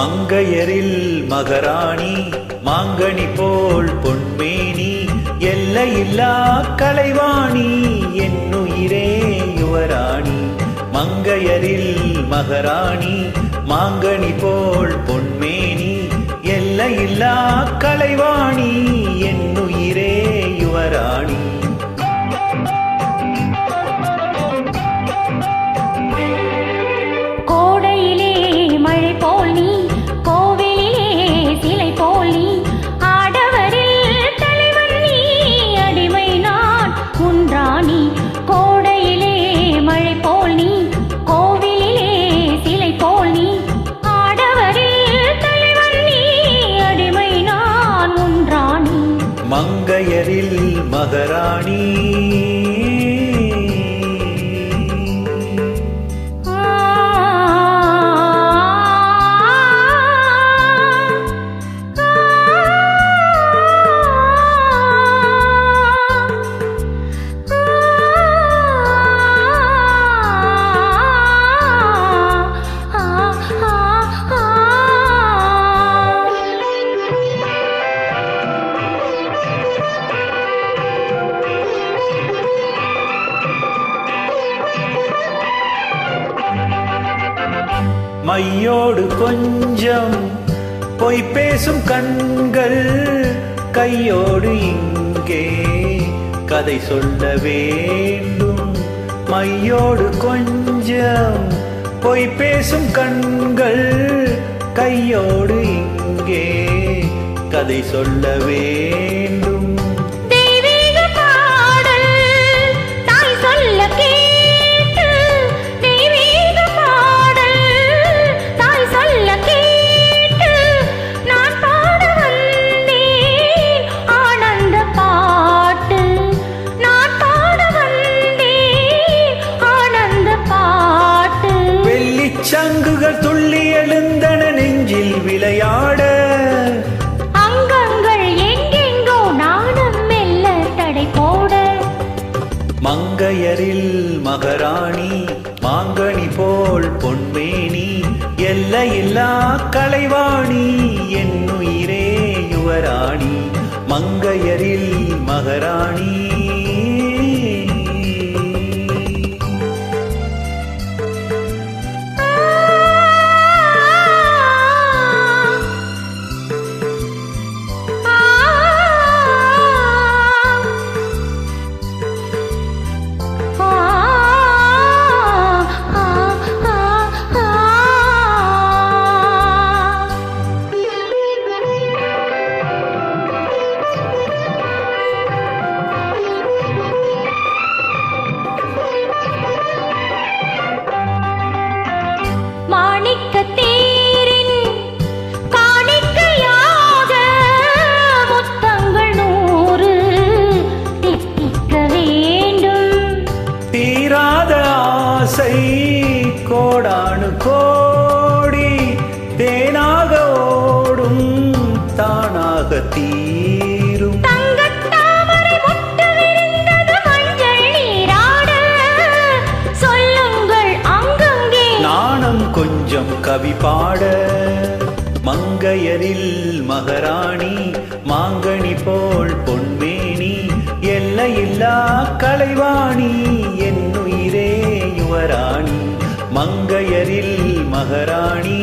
மங்கையரில் மகராணி மாங்கனி போல் பொன்மேனி எல்லையில்லா கலைவாணி என்னுயிரே யுவராணி. மங்கையரில் மகராணி மாங்கனி போல் பொன்மேனி எல்லையில்லா கலைவாணி என்னுயிரே யுவராணி. கோடையிலே மழை போல் நீ, கோவிலிலே சிலை போல் நீ, ஆடவரில் தலைவன் நீ, அடிமை நான் உன் ராணி. கோடையிலே மழை போல் நீ, கோவிலிலே சிலை போல் நீ, ஆடவரில் தலைவன் நீ, அடிமை நான் உன் ராணி. மங்கையரில் மகராணி மையோடு கொஞ்சம் பொய் பேசும் கண்கள் கையோடு இங்கே கதை சொல்ல வேண்டும். மையோடு கொஞ்சம் பொய் பேசும் கண்கள் கையோடு இங்கே கதை சொல்ல வேண்டும். சங்குகள் துள்ளி எழுந்தன நெஞ்சில் விளையாட, அங்கங்கள் எங்கெங்கோ நாணம் மெல்ல தடை போட. மங்கையரில் மகராணி மாங்கனி போல் பொன்மேனி எல்லையில்லா கலைவாணி என்னுயிரே யுவராணி. மங்கையரில் மகராணி கோடானு கோடி தேனாக ஓடும் தானாக தீரும். தங்கத்தாமரை முட்டு விரிந்தது மஞ்சள் நீராட, சொல்லுங்கள் அங்கங்கே நாணம் கொஞ்சம் கவி பாட. மங்கையரில் மகராணி மாங்கனி போல் பொன்மேனி எல்லையில்லா கலைவாணி என்னுயிரே யுவராணி. மங்கையரில் மகராணி